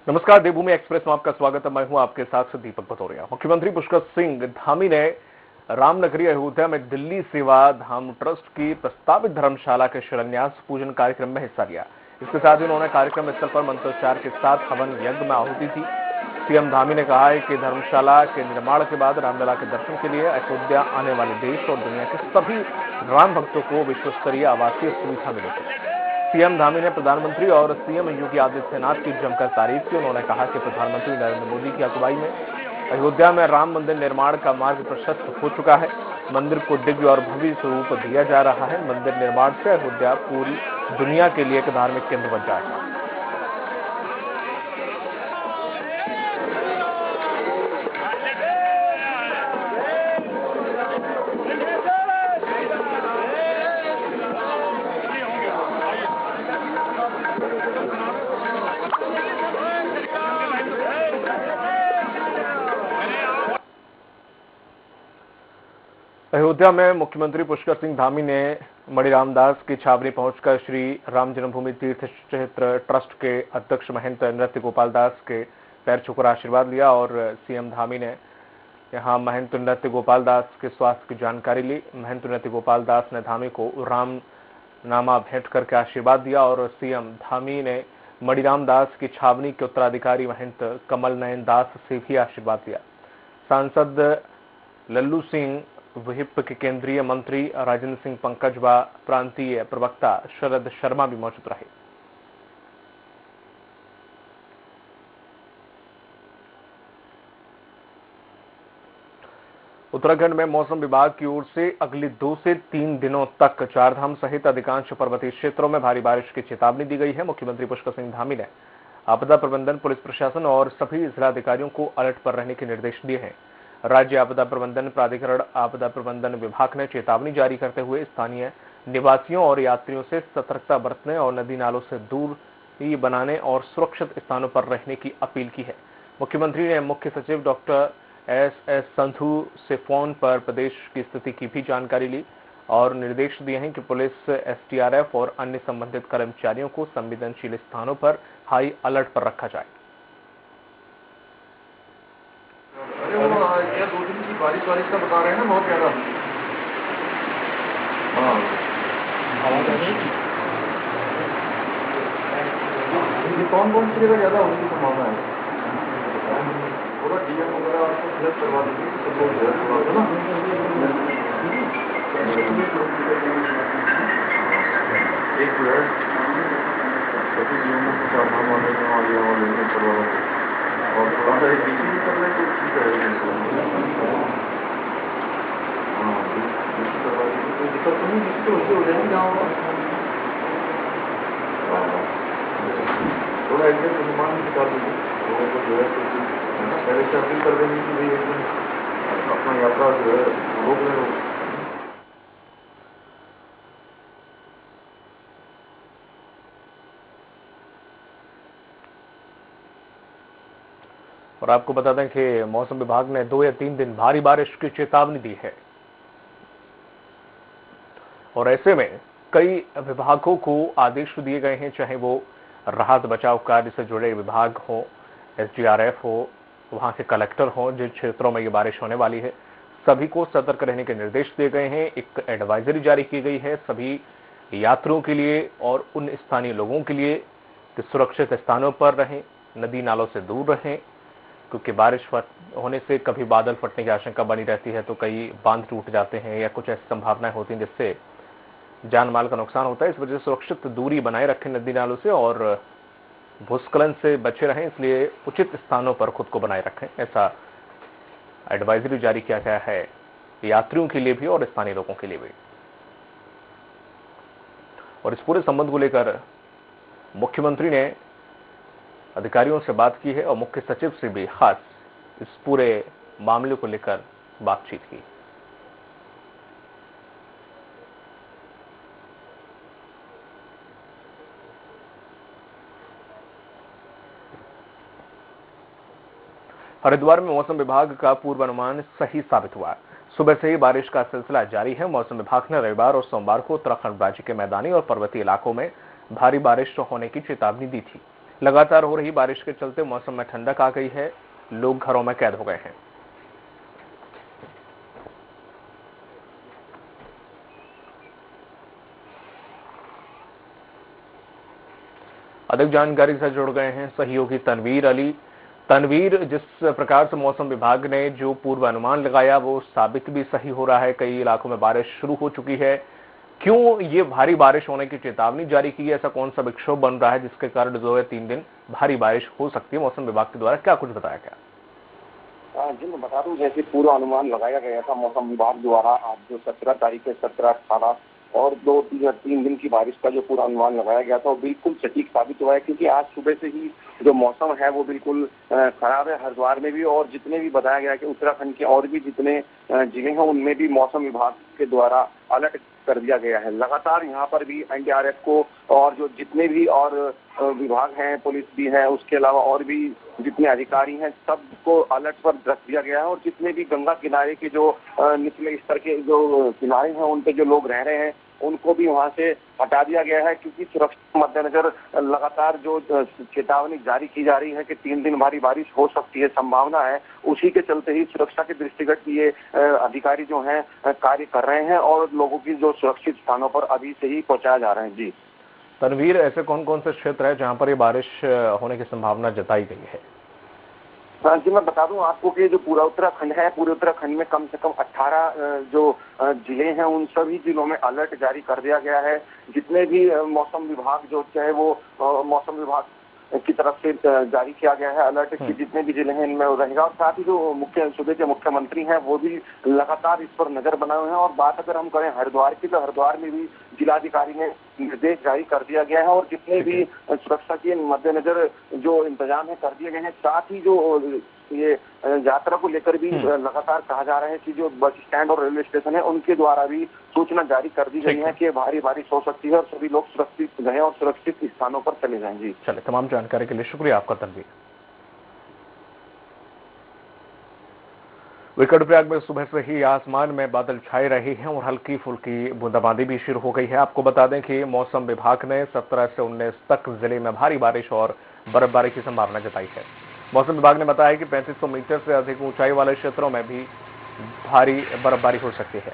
नमस्कार, देवभूमि एक्सप्रेस में आपका स्वागत है। मैं हूं आपके साथ दीपक भदौरिया। मुख्यमंत्री पुष्कर सिंह धामी ने रामनगरी अयोध्या में दिल्ली सेवा धाम ट्रस्ट की प्रस्तावित धर्मशाला के शिलान्यास पूजन कार्यक्रम में हिस्सा लिया। इसके साथ ही उन्होंने कार्यक्रम स्थल पर मंत्रोच्चार के साथ हवन यज्ञ में आहुति दी। सीएम धामी ने कहा है कि धर्मशाला के निर्माण के बाद रामलला के दर्शन के लिए अयोध्या आने वाले देश और दुनिया के सभी राम भक्तों को विश्वस्तरीय आवासीय सुविधा मिलेगी। सीएम धामी ने प्रधानमंत्री और सीएम योगी आदित्यनाथ की जमकर तारीफ की। उन्होंने कहा कि प्रधानमंत्री नरेंद्र मोदी की अगुवाई में अयोध्या में राम मंदिर निर्माण का मार्ग प्रशस्त हो चुका है। मंदिर को दिव्य और भव्य स्वरूप दिया जा रहा है। मंदिर निर्माण से अयोध्या पूरी दुनिया के लिए एक धार्मिक केंद्र बन जाएगा। अयोध्या में मुख्यमंत्री पुष्कर सिंह धामी ने मणि रामदास की छावनी पहुंचकर श्री राम जन्मभूमि तीर्थ क्षेत्र ट्रस्ट के अध्यक्ष महंत नृत्य गोपाल दास के पैर छूकर आशीर्वाद लिया और सीएम धामी ने यहां महंत नृत्य गोपाल दास के स्वास्थ्य की जानकारी ली। महंत नृत्य गोपाल दास ने धामी को राम नामा भेंट करके आशीर्वाद दिया और सीएम धामी ने मणि रामदास की छावनी के उत्तराधिकारी महंत कमल नयन दास से भी आशीर्वाद लिया। सांसद लल्लू सिंह, विहिप के केंद्रीय मंत्री राजेंद्र सिंह पंकज व प्रांतीय प्रवक्ता शरद शर्मा भी मौजूद रहे। उत्तराखंड में मौसम विभाग की ओर से अगले 2 से 3 दिनों तक चारधाम सहित अधिकांश पर्वतीय क्षेत्रों में भारी बारिश की चेतावनी दी गई है। मुख्यमंत्री पुष्कर सिंह धामी ने आपदा प्रबंधन, पुलिस प्रशासन और सभी जिलाधिकारियों को अलर्ट पर रहने के निर्देश दिए हैं। राज्य आपदा प्रबंधन प्राधिकरण आपदा प्रबंधन विभाग ने चेतावनी जारी करते हुए स्थानीय निवासियों और यात्रियों से सतर्कता बरतने और नदी नालों से दूरी बनाने और सुरक्षित स्थानों पर रहने की अपील की है। मुख्यमंत्री ने मुख्य सचिव डॉक्टर एस संधू से फोन पर प्रदेश की स्थिति की भी जानकारी ली और निर्देश दिए हैं कि पुलिस, एसडीआरएफ और अन्य संबंधित कर्मचारियों को संवेदनशील स्थानों पर हाई अलर्ट पर रखा जाए। क्या 2 दिन की बारिश का बता रहे हैं ना, बहुत ज्यादा। कौन सी जगह ज्यादा होने की संभावना है? थोड़ा डीएम वगैरह आपको फ्लैश करवा दीजिए, सब लोग करवा दो ना। एक जो है सभी नियमों को सावधान मानने वाले करवा दो और थोड़ा सा एक बीच कर लें तो ठीक है। हाँ, कोई दिक्कत तो नहीं, जिससे उससे हो जाएंगे जहाँ होगा। थोड़ा एडजस्ट अनुमान भी निकाल दीजिए लोगों को, जो है पहले से अपील कर देंगे कि भाई एक दिन अपना यात्रा जो है रोक लें। और आपको बता दें कि मौसम विभाग ने 2 या 3 दिन भारी बारिश की चेतावनी दी है और ऐसे में कई विभागों को आदेश दिए गए हैं, चाहे वो राहत बचाव कार्य से जुड़े विभाग हो, एसडीआरएफ हो, वहां के कलेक्टर हो, जिन क्षेत्रों में ये बारिश होने वाली है सभी को सतर्क रहने के निर्देश दिए गए हैं। एक एडवाइजरी जारी की गई है सभी यात्रियों के लिए और उन स्थानीय लोगों के लिए कि सुरक्षित स्थानों पर रहें, नदी नालों से दूर रहें, क्योंकि बारिश होने से कभी बादल फटने की आशंका बनी रहती है तो कई बांध टूट जाते हैं या कुछ ऐसी संभावनाएं होती हैं जिससे जान माल का नुकसान होता है। इस वजह से सुरक्षित दूरी बनाए रखें नदी नालों से और भूस्खलन से बचे रहें, इसलिए उचित स्थानों पर खुद को बनाए रखें। ऐसा एडवाइजरी जारी किया गया है यात्रियों के लिए भी और स्थानीय लोगों के लिए भी। और इस पूरे संबंध को लेकर मुख्यमंत्री ने अधिकारियों से बात की है और मुख्य सचिव से भी खास इस पूरे मामले को लेकर बातचीत की। हरिद्वार में मौसम विभाग का पूर्वानुमान सही साबित हुआ। सुबह से ही बारिश का सिलसिला जारी है। मौसम विभाग ने रविवार और सोमवार को उत्तराखंड राज्य के मैदानी और पर्वतीय इलाकों में भारी बारिश होने की चेतावनी दी थी। लगातार हो रही बारिश के चलते मौसम में ठंडक आ गई है, लोग घरों में कैद हो गए हैं। अधिक जानकारी से जुड़ गए हैं सहयोगी तनवीर अली। तनवीर, जिस प्रकार से मौसम विभाग ने जो पूर्वानुमान लगाया वो साबित भी सही हो रहा है, कई इलाकों में बारिश शुरू हो चुकी है। क्यों ये भारी बारिश होने की चेतावनी जारी की है? ऐसा कौन सा विक्षोभ बन रहा है जिसके कारण 2 या 3 दिन भारी बारिश हो सकती है? मौसम विभाग के द्वारा क्या कुछ बताया गया? जी मैं बता दूं, जैसे पूर्वानुमान लगाया गया था मौसम विभाग द्वारा आज जो 17 तारीख है, 17, 18 और 2-3 दिन की बारिश का जो पूर्वानुमान लगाया गया था वो बिल्कुल सटीक साबित हुआ है, क्योंकि आज सुबह से ही जो मौसम है वो बिल्कुल खराब है हरिद्वार में भी, और जितने भी बताया गया कि उत्तराखंड के और भी जितने जिले हैं उनमें भी मौसम विभाग के द्वारा अलर्ट कर दिया गया है। लगातार यहाँ पर भी एनडीआरएफ को और जो जितने भी और विभाग हैं, पुलिस भी है, उसके अलावा और भी जितने अधिकारी हैं सबको अलर्ट पर रख दिया गया है। और जितने भी गंगा किनारे के जो निचले स्तर के जो किनारे हैं उन पे जो लोग रह रहे हैं उनको भी वहां से हटा दिया गया है, क्योंकि सुरक्षा मद्देनजर लगातार जो चेतावनी जारी की जा रही है कि 3 दिन भारी बारिश हो सकती है, संभावना है। उसी के चलते ही सुरक्षा के दृष्टिगत ये अधिकारी जो हैं कार्य कर रहे हैं और लोगों की जो सुरक्षित स्थानों पर अभी से ही पहुंचाया जा रहे हैं। जी तनवीर, ऐसे कौन कौन से क्षेत्र है जहां पर ये बारिश होने की संभावना जताई गई है? जी मैं बता दूं आपको कि जो पूरा उत्तराखंड है, पूरे उत्तराखंड में कम से कम 18 जो जिले हैं उन सभी जिलों में अलर्ट जारी कर दिया गया है। जितने भी मौसम विभाग जो चाहे वो मौसम विभाग की तरफ से जारी किया गया है अलर्ट कि जितने भी जिले हैं इनमें रहेगा। और साथ ही जो सूबे के मुख्यमंत्री हैं वो भी लगातार इस पर नजर बनाए हुए हैं। और बात अगर हम करें हरिद्वार की, तो हरिद्वार में भी जिलाधिकारी ने निर्देश जारी कर दिया गया है और जितने भी सुरक्षा के मद्देनजर जो इंतजाम है कर दिए गए हैं। साथ ही जो ये यात्रा को लेकर भी लगातार कहा जा रहा है कि जो बस स्टैंड और रेलवे स्टेशन है उनके द्वारा भी सूचना जारी कर दी गई है कि भारी बारिश हो सकती है और सभी लोग सुरक्षित रहें और सुरक्षित स्थानों पर चले जाएं। जी चले, तमाम जानकारी के लिए शुक्रिया आपका तनवीर। विकटप्रयाग में सुबह से ही आसमान में बादल छाए रहे हैं और हल्की फुल्की बूंदाबांदी भी शुरू हो गई है। आपको बता दें कि मौसम विभाग ने 17 से 19 तक जिले में भारी बारिश और बर्फबारी की संभावना जताई है। मौसम विभाग ने बताया कि 3500 मीटर से अधिक ऊंचाई वाले क्षेत्रों में भी भारी बर्फबारी हो सकती है।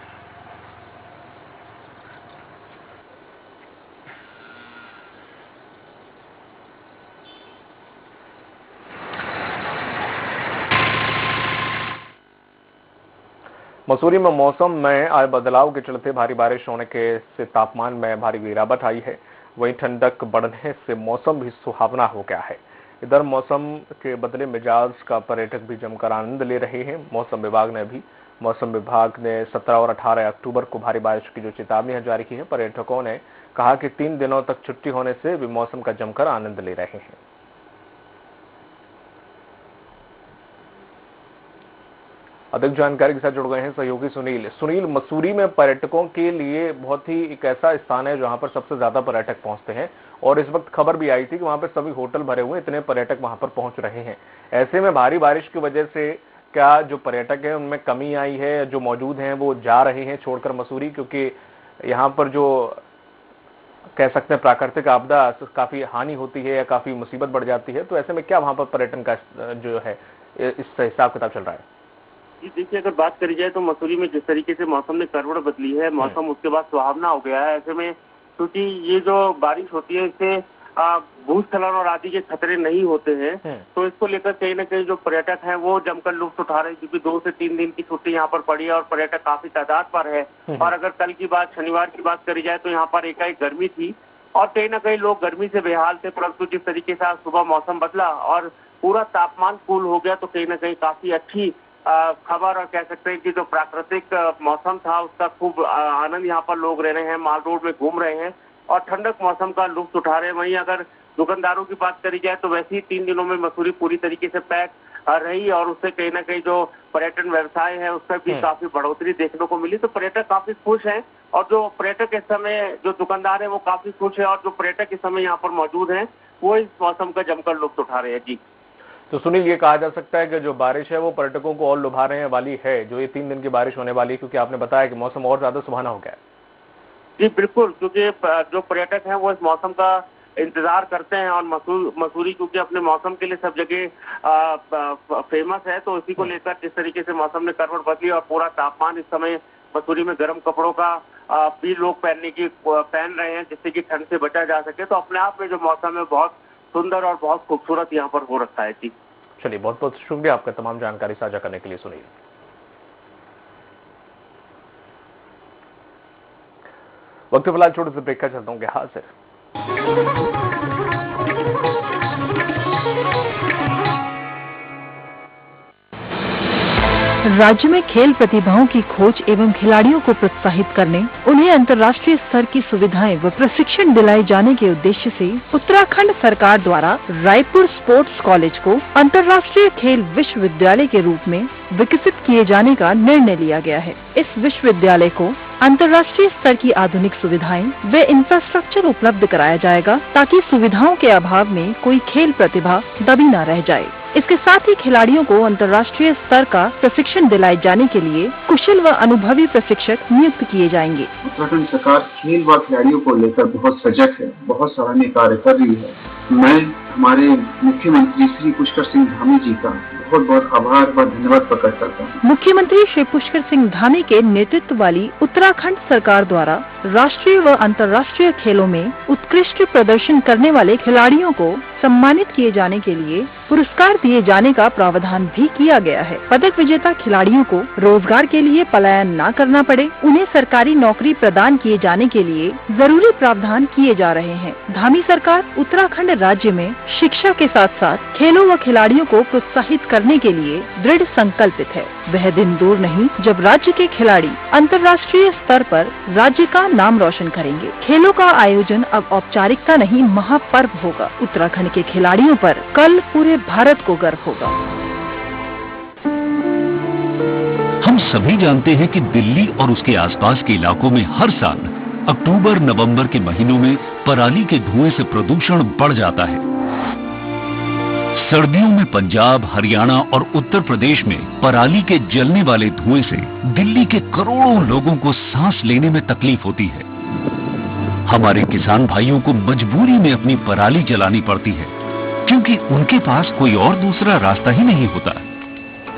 मसूरी में मौसम में आए बदलाव के चलते भारी बारिश होने से तापमान में भारी गिरावट आई है। वहीं ठंडक बढ़ने से मौसम भी सुहावना हो गया है। इधर मौसम के बदले मिजाज का पर्यटक भी जमकर आनंद ले रहे हैं। मौसम विभाग ने 17 और 18 अक्टूबर को भारी बारिश की जो चेतावनी जारी की है। पर्यटकों ने कहा कि 3 दिनों तक छुट्टी होने से भी मौसम का जमकर आनंद ले रहे हैं। अधिक जानकारी के साथ जुड़ गए हैं सहयोगी सुनील, मसूरी में पर्यटकों के लिए बहुत ही एक ऐसा स्थान है जहां पर सबसे ज्यादा पर्यटक पहुंचते हैं और इस वक्त खबर भी आई थी कि वहां पर सभी होटल भरे हुए, इतने पर्यटक वहां पर पहुंच रहे हैं। ऐसे में भारी बारिश की वजह से क्या जो पर्यटक है उनमें कमी आई है? जो मौजूद हैं वो जा रहे हैं छोड़कर मसूरी, क्योंकि यहाँ पर जो कह सकते हैं प्राकृतिक आपदा काफी हानि होती है या काफी मुसीबत बढ़ जाती है, तो ऐसे में क्या वहां पर पर्यटन का जो है इस हिसाब किताब चल रहा है? जी देखिए, अगर बात करी जाए तो मसूरी में जिस तरीके से मौसम ने करवट बदली है, मौसम उसके बाद सुहावना हो गया है। ऐसे में क्योंकि ये जो बारिश होती है इससे भूस्खलन और आदि के खतरे नहीं होते हैं, तो इसको लेकर कहीं ना कहीं जो पर्यटक हैं वो जमकर लुत्फ उठा रहे हैं, क्योंकि 2 से 3 दिन की छुट्टी यहाँ पर पड़ी है और पर्यटक काफी तादाद पर है। और अगर कल की बात, शनिवार की बात करी जाए तो यहाँ पर एकाएक गर्मी थी और कहीं ना कहीं लोग गर्मी से बेहाल थे, परंतु जिस तरीके से आज सुबह मौसम बदला और पूरा तापमान कूल हो गया तो कहीं ना कहीं काफी अच्छी खबर और कह सकते हैं कि जो प्राकृतिक मौसम था उसका खूब आनंद यहाँ पर लोग ले रहे हैं, माल रोड में घूम रहे हैं और ठंडक मौसम का लुत्फ उठा रहे हैं। वहीं अगर दुकानदारों की बात करी जाए तो वैसे ही 3 दिनों में मसूरी पूरी तरीके से पैक रही और उससे कहीं ना कहीं जो पर्यटन व्यवसाय है उसमें भी काफी बढ़ोतरी देखने को मिली। तो पर्यटक काफी खुश हैं और जो पर्यटक इस समय, जो दुकानदार है वो काफी खुश है और जो पर्यटक इस समय यहाँ पर मौजूद हैं वो इस मौसम का जमकर लुत्फ उठा रहे हैं। जी तो सुनील, ये कहा जा सकता है कि जो बारिश है वो पर्यटकों को और लुभाने वाली है, जो ये 3 दिन की बारिश होने वाली है, क्योंकि आपने बताया कि मौसम और ज्यादा सुहाना हो गया है। जी बिल्कुल, क्योंकि जो पर्यटक हैं वो इस मौसम का इंतजार करते हैं। और मसूरी क्योंकि अपने मौसम के लिए सब जगह फेमस है, तो इसी को लेकर जिस तरीके से मौसम ने करवट बदली और पूरा तापमान इस समय मसूरी में गर्म कपड़ों का भी लोग पहन रहे हैं जिससे कि ठंड से बचा जा सके। तो अपने आप में जो मौसम है बहुत सुंदर और बहुत खूबसूरत यहाँ पर हो रखा है। जी चलिए, बहुत बहुत शुक्रिया आपका तमाम जानकारी साझा करने के लिए। सुनिए, वक्त फिलहाल छोटे से ब्रेक का चलता हूँ हाजिर। राज्य में खेल प्रतिभाओं की खोज एवं खिलाड़ियों को प्रोत्साहित करने, उन्हें अंतर्राष्ट्रीय स्तर की सुविधाएं व प्रशिक्षण दिलाए जाने के उद्देश्य से उत्तराखंड सरकार द्वारा रायपुर स्पोर्ट्स कॉलेज को अंतर्राष्ट्रीय खेल विश्वविद्यालय के रूप में विकसित किए जाने का निर्णय लिया गया है। इस विश्वविद्यालय को अंतर्राष्ट्रीय स्तर की आधुनिक सुविधाएं व इंफ्रास्ट्रक्चर उपलब्ध कराया जाएगा ताकि सुविधाओं के अभाव में कोई खेल प्रतिभा दबी न रह जाए। इसके साथ ही खिलाड़ियों को अंतर्राष्ट्रीय स्तर का प्रशिक्षण दिलाए जाने के लिए कुशल व अनुभवी प्रशिक्षक नियुक्त किए जाएंगे। उत्तराखंड सरकार खेल व खिलाड़ियों को लेकर बहुत सजग है, बहुत सराहनीय कार्य कर रही है। मैं हमारे मुख्यमंत्री श्री पुष्कर सिंह धामी जी का बहुत बहुत आभार व धन्यवाद प्रकट करता हूँ। मुख्यमंत्री श्री पुष्कर सिंह धामी के नेतृत्व वाली उत्तराखंड सरकार द्वारा राष्ट्रीय व अंतर्राष्ट्रीय खेलों में उत्कृष्ट प्रदर्शन करने वाले खिलाड़ियों को सम्मानित किए जाने के लिए पुरस्कार दिए जाने का प्रावधान भी किया गया है। पदक विजेता खिलाड़ियों को रोजगार के लिए पलायन न करना पड़े, उन्हें सरकारी नौकरी प्रदान किए जाने के लिए जरूरी प्रावधान किए जा रहे हैं। धामी सरकार उत्तराखंड राज्य में शिक्षा के साथ साथ खेलों व खिलाड़ियों को प्रोत्साहित करने के लिए दृढ़ संकल्पित है। वह दिन दूर नहीं जब राज्य के खिलाड़ी अंतर्राष्ट्रीय स्तर पर राज्य का नाम रोशन करेंगे। खेलों का आयोजन अब औपचारिकता नहीं, महापर्व होगा। उत्तराखंड के खिलाड़ियों पर कल पूरे भारत को गर्व होगा। हम सभी जानते हैं कि दिल्ली और उसके आसपास के इलाकों में हर साल अक्टूबर नवंबर के महीनों में पराली के धुएं से प्रदूषण बढ़ जाता है। सर्दियों में पंजाब, हरियाणा और उत्तर प्रदेश में पराली के जलने वाले धुएं से दिल्ली के करोड़ों लोगों को सांस लेने में तकलीफ होती है। हमारे किसान भाइयों को मजबूरी में अपनी पराली जलानी पड़ती है क्योंकि उनके पास कोई और दूसरा रास्ता ही नहीं होता।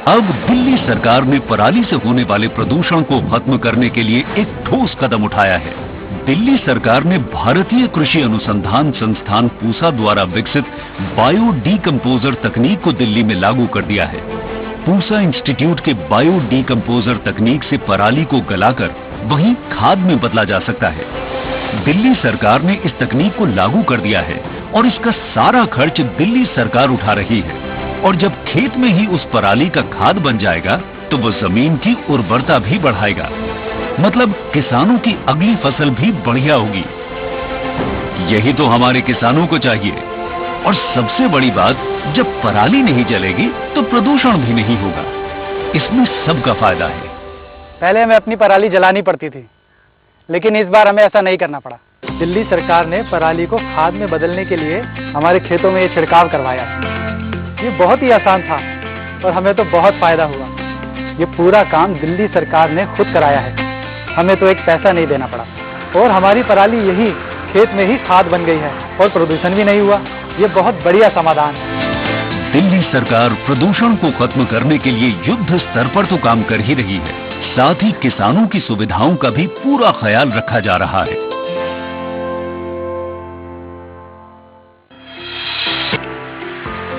अब दिल्ली सरकार ने पराली से होने वाले प्रदूषण को खत्म करने के लिए एक ठोस कदम उठाया है। दिल्ली सरकार ने भारतीय कृषि अनुसंधान संस्थान पूसा द्वारा विकसित बायो डीकंपोजर तकनीक को दिल्ली में लागू कर दिया है। पूसा इंस्टीट्यूट के बायो डीकंपोजर तकनीक से पराली को गलाकर वहीं खाद में बदला जा सकता है। दिल्ली सरकार ने इस तकनीक को लागू कर दिया है और इसका सारा खर्च दिल्ली सरकार उठा रही है। और जब खेत में ही उस पराली का खाद बन जाएगा तो वो जमीन की उर्वरता भी बढ़ाएगा, मतलब किसानों की अगली फसल भी बढ़िया होगी। यही तो हमारे किसानों को चाहिए। और सबसे बड़ी बात, जब पराली नहीं जलेगी तो प्रदूषण भी नहीं होगा। इसमें सबका फायदा है। पहले हमें अपनी पराली जलानी पड़ती थी, लेकिन इस बार हमें ऐसा नहीं करना पड़ा। दिल्ली सरकार ने पराली को खाद में बदलने के लिए हमारे खेतों में ये छिड़काव करवाया। ये बहुत ही आसान था और हमें तो बहुत फायदा हुआ। ये पूरा काम दिल्ली सरकार ने खुद कराया है, हमें तो एक पैसा नहीं देना पड़ा और हमारी पराली यही खेत में ही खाद बन गई है और प्रदूषण भी नहीं हुआ। ये बहुत बढ़िया समाधान है। दिल्ली सरकार प्रदूषण को खत्म करने के लिए युद्ध स्तर पर तो काम कर ही रही है, साथ ही किसानों की सुविधाओं का भी पूरा ख्याल रखा जा रहा है।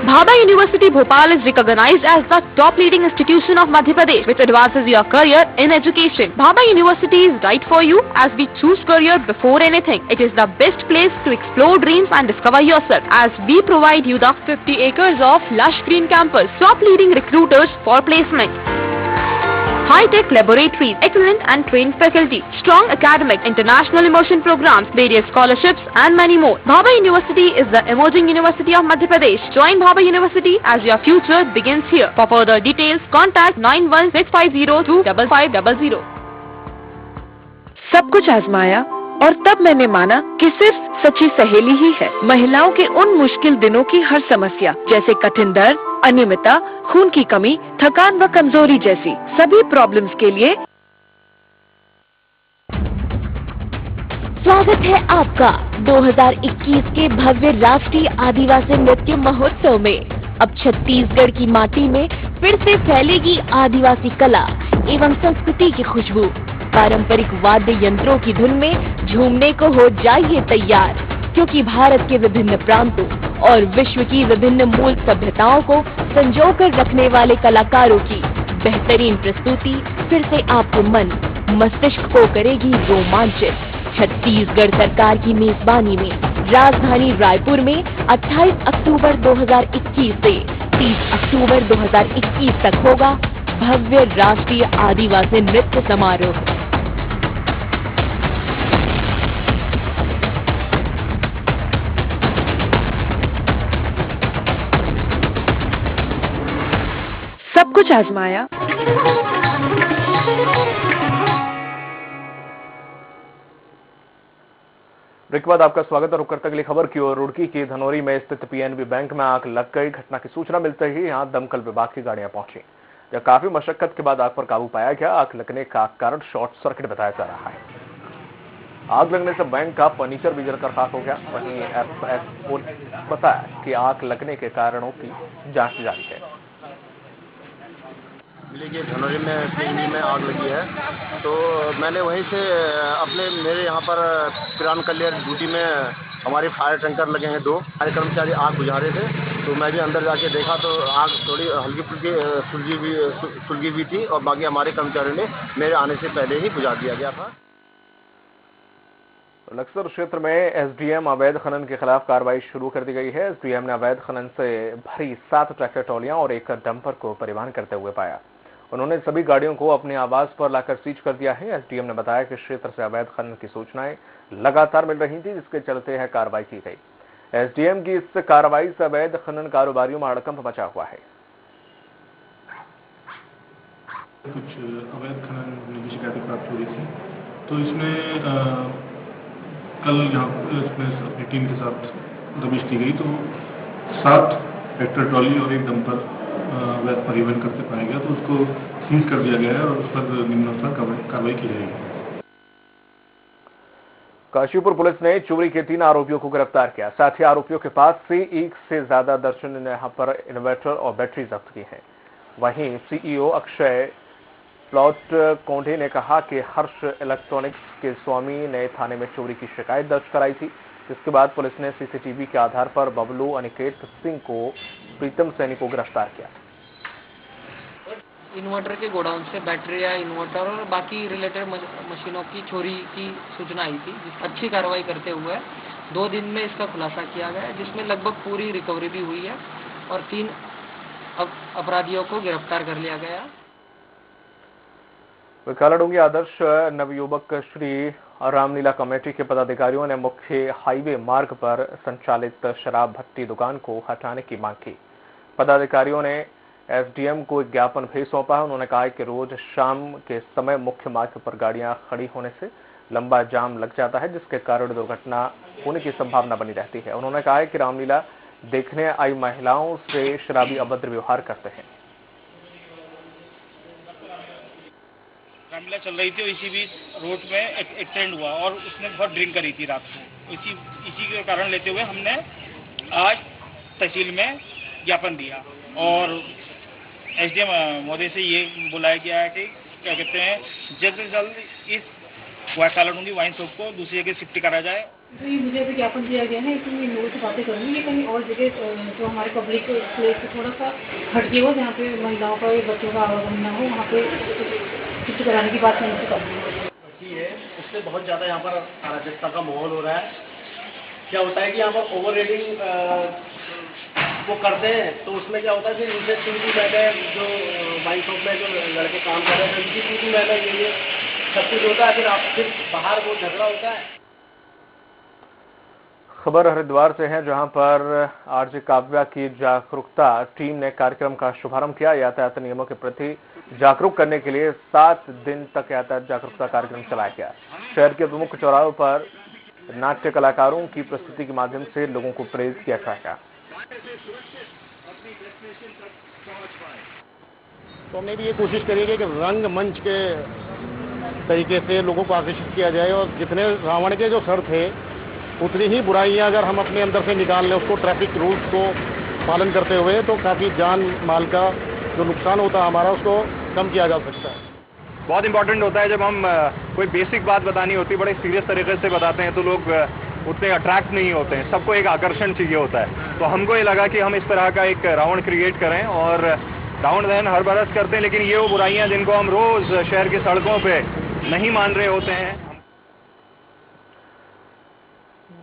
Bhabha University Bhopal is recognized as the top leading institution of Madhya Pradesh, which advances your career in education. Bhabha University is right for you as we choose career before anything. It is the best place to explore dreams and discover yourself, as we provide you the 50 acres of lush green campus, top leading recruiters for placement, high-tech laboratories, excellent and trained faculty, strong academic, international immersion programs, various scholarships and many more. Bhabha University is the emerging university of Madhya Pradesh. Join Bhabha University as your future begins here. For further details, contact 9165025500. सब कुछ आजमाया और तब मैंने माना कि सिर्फ सच्ची सहेली ही है महिलाओं के उन मुश्किल दिनों की हर समस्या, जैसे कठिन दर्द, अनियमितता, खून की कमी, थकान व कमजोरी जैसी सभी प्रॉब्लम्स के लिए स्वागत है आपका 2021 के भव्य राष्ट्रीय आदिवासी नृत्य महोत्सव में। अब छत्तीसगढ़ की माटी में फिर से फैलेगी आदिवासी कला एवं संस्कृति की खुशबू। पारंपरिक वाद्य यंत्रों की धुन में झूमने को हो जाइए तैयार, क्योंकि भारत के विभिन्न प्रांतों और विश्व की विभिन्न मूल सभ्यताओं को संजोकर रखने वाले कलाकारों की बेहतरीन प्रस्तुति फिर से आपके मन मस्तिष्क को करेगी रोमांचित। छत्तीसगढ़ सरकार की मेजबानी में राजधानी रायपुर में 28 अक्टूबर 2021 से 30 अक्टूबर 2021 तक होगा भव्य राष्ट्रीय आदिवासी नृत्य समारोह। सब कुछ आजमाया, ब्रेक के बाद आपका स्वागत और रुक करते अगली खबर की ओर। रुड़की के धनौरी में स्थित पीएनबी बैंक में आग लग गई। घटना की सूचना मिलते ही यहां दमकल विभाग की गाड़ियां पहुंची, जहां काफी मशक्कत के बाद आग पर काबू पाया गया। आग लगने का कारण शॉर्ट सर्किट बताया जा रहा है। आग लगने से बैंक का फर्नीचर भी जलकर खाक हो गया। वहीं एफएसओ ने बताया कि आग लगने के कारणों की जांच जारी है। के धनौरी में पीएनबी में आग लगी है, तो मैंने वहीं से मेरे यहाँ पर किरान कल्याण ड्यूटी में हमारे फायर टैंकर लगे हैं 2, हमारे कर्मचारी आग बुझा रहे थे, तो मैं भी अंदर जाके देखा तो आग थोड़ी हल्की फुल्की सुलगी हुई थी और बाकी हमारे कर्मचारियों ने मेरे आने से पहले ही बुझा दिया गया था। लक्सर क्षेत्र में एसडीएम अवैध खनन के खिलाफ कार्रवाई शुरू कर दी गई है। एसडीएम ने अवैध खनन से भरी 7 ट्रैक्टर ट्रॉलियां और एक डंपर को परिवहन करते हुए पाया। उन्होंने सभी गाड़ियों को अपने आवास पर लाकर सीज कर दिया है। एसडीएम ने बताया कि क्षेत्र से अवैध खनन की सूचनाएं लगातार मिल रही थी, जिसके चलते है कार्रवाई की गई। एसडीएम की इस कार्रवाई से अवैध खनन कारोबारियों में हड़कंप मचा हुआ है। कुछ अवैध खनन होने की शिकायतें प्राप्त हो रही थी, तो इसमें कल यहाँ इसमें अपनी टीम के साथ दबिश की गई, तो 7 ट्रैक्टर ट्रॉली और एक डंपर अवैध परिवहन करते पाया गया, तो उसको सीज कर दिया गया है और उस पर निम्नानुसार कार्रवाई की जाएगी। काशीपुर पुलिस ने चोरी के 3 आरोपियों को गिरफ्तार किया। साथ ही आरोपियों के पास से 1 से ज्यादा दर्जन यहाँ पर इन्वर्टर और बैटरी जब्त की है। वहीं सीईओ अक्षय प्लॉट कोंढे ने कहा कि हर्ष इलेक्ट्रॉनिक्स के स्वामी ने थाने में चोरी की शिकायत दर्ज कराई थी, जिसके बाद पुलिस ने सीसीटीवी के आधार पर बबलू अनिकेत सिंह को प्रीतम सैनी को गिरफ्तार किया। इन्वर्टर के गोडाउन से बैटरी या इन्वर्टर और बाकी रिलेटेड मशीनों की चोरी की सूचना आई थी, जिस अच्छी कार्रवाई करते हुए 2 दिन में इसका खुलासा किया गया, जिसमें लगभग पूरी रिकवरी भी हुई है और 3 अपराधियों को गिरफ्तार कर लिया गया। कालाडूंगी आदर्श नवयुवक श्री रामलीला कमेटी के पदाधिकारियों ने मुख्य हाईवे मार्ग पर संचालित शराब भट्टी दुकान को हटाने की मांग की। पदाधिकारियों ने एसडीएम को एक ज्ञापन भी सौंपा है। उन्होंने कहा कि रोज शाम के समय मुख्य मार्ग पर गाड़ियां खड़ी होने से लंबा जाम लग जाता है, जिसके कारण दुर्घटना होने की संभावना बनी रहती है। उन्होंने कहा कि रामलीला देखने आई महिलाओं से शराबी अभद्र व्यवहार करते हैं। रामलीला चल रही थी और इसी बीच रोड में एक एक्सीडेंट हुआ और उसने बहुत ड्रिंक करी थी रात को। इसी के कारण लेते हुए हमने आज तहसील में ज्ञापन दिया और एसडीएम महोदय से ये बुलाया गया है कि क्या कहते हैं जल्द से जल्द इस कालाडूंगी वाइन शॉप को दूसरी जगह शिफ्ट करा जाए। तो ये मुझे अभी ज्ञापन दिया गया है, इसलिए मैं लोगों से बातें करूँगी कि कहीं और जगह जो हमारे पब्लिक प्लेस से थोड़ा सा हटके हो, जहाँ पे महिलाओं का या बच्चों का आवागमन ना हो, वहाँ पे शिफ्ट कराने की बात मैं उनसे करूँगी। है उससे बहुत ज़्यादा यहाँ पर अराजकता का माहौल हो रहा है। क्या होता है कि यहाँ पर ओवर रेडिंग वो करते हैं, तो उसमें क्या होता है फिर उनसे चूंकि मैंने जो वाइन शॉप में जो लड़के काम कर रहे हैं उनकी चूंकि मैंने ये सब कुछ होता है, फिर बाहर वो झगड़ा होता है। खबर हरिद्वार से है, जहां पर आरजे काव्या की जागरूकता टीम ने कार्यक्रम का शुभारंभ किया। यातायात नियमों के प्रति जागरूक करने के लिए 7 दिन तक यातायात जागरूकता कार्यक्रम चलाया गया। शहर के प्रमुख चौराहों पर नाट्य कलाकारों की प्रस्तुति के माध्यम से लोगों को प्रेरित किया जाएगा। तो हमने भी ये कोशिश करी है कि रंगमंच के तरीके से लोगों को आकर्षित किया जाए और जितने रावण के जो सर थे उतनी ही बुराइयां अगर हम अपने अंदर से निकाल लें उसको ट्रैफिक रूल्स को पालन करते हुए तो काफ़ी जान माल का जो नुकसान होता है हमारा उसको कम किया जा सकता है। बहुत इंपॉर्टेंट होता है जब हम कोई बेसिक बात बतानी होती है बड़े सीरियस तरीके से बताते हैं तो लोग उतने अट्रैक्ट नहीं होते हैं, सबको एक आकर्षण चाहिए होता है। तो हमको ये लगा कि हम इस तरह का एक रावण क्रिएट करें और रावण दहन हर बरस करते हैं, लेकिन ये वो बुराइयां जिनको हम रोज शहर की सड़कों पे नहीं मान रहे होते हैं।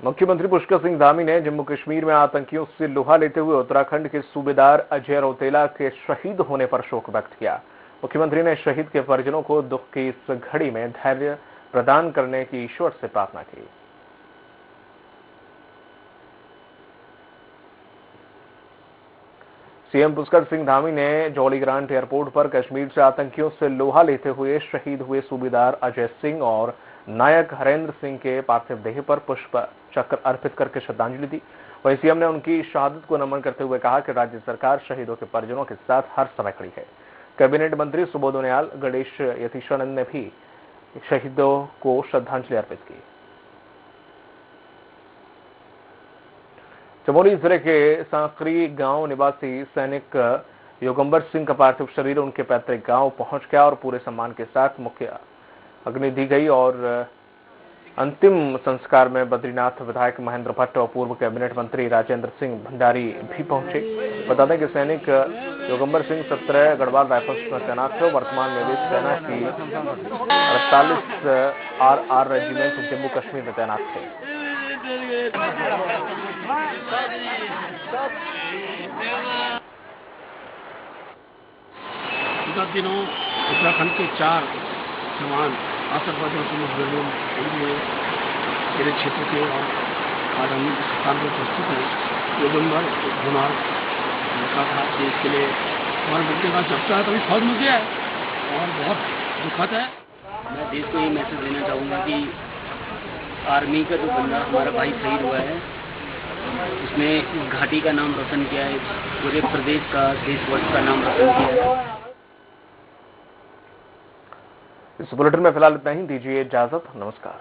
मुख्यमंत्री पुष्कर सिंह धामी ने जम्मू कश्मीर में आतंकियों से लोहा लेते हुए उत्तराखंड के सूबेदार अजय रौतेला के शहीद होने पर शोक व्यक्त किया। मुख्यमंत्री ने शहीद के परिजनों को दुख की इस घड़ी में धैर्य प्रदान करने की ईश्वर से प्रार्थना की। सीएम पुष्कर सिंह धामी ने जौलीग्रांट एयरपोर्ट पर कश्मीर से आतंकियों से लोहा लेते हुए शहीद हुए सूबेदार अजय सिंह और नायक हरेंद्र सिंह के पार्थिव देह पर पुष्प चक्र अर्पित करके श्रद्धांजलि दी। वहीं सीएम ने उनकी शहादत को नमन करते हुए कहा कि राज्य सरकार शहीदों के परिजनों के साथ हर समय खड़ी है। कैबिनेट मंत्री सुबोध उनियाल, गणेश यतीशानंद ने भी शहीदों को श्रद्धांजलि अर्पित की। चमोली जिले के सांकरी गांव निवासी सैनिक योगंबर सिंह का पार्थिव शरीर उनके पैतृक गांव पहुंच गया और पूरे सम्मान के साथ मुख्य अग्नि दी गई और अंतिम संस्कार में बद्रीनाथ विधायक महेंद्र भट्ट और पूर्व कैबिनेट मंत्री राजेंद्र सिंह भंडारी भी पहुंचे। बता दें कि सैनिक योगंबर सिंह 17 गढ़वाल राइफल्स में तैनात थे। वर्तमान में वे सेना की 48 RR रेजिमेंट जम्मू कश्मीर में तैनात थे। विगत दिनों उत्तराखंड के 4 जवान आतंकवादियों के मुठभेड़ों में मेरे क्षेत्र के और आज हम इस स्थान पर उपस्थित हैं। योगंबर गुनार लड़का था, देश के लिए हमारे बच्चे का जब था तभी फौज में गया है और बहुत दुखद है। मैं देश को ये मैसेज देना चाहूँगा कि आर्मी का जो बंदा हमारा भाई शहीद हुआ है उसने इस घाटी का नाम रोशन किया है, पूरे प्रदेश का, देशवर्ष का नाम रोशन किया है। इस बुलेटिन में फिलहाल इतना ही। दीजिए इजाजत। नमस्कार।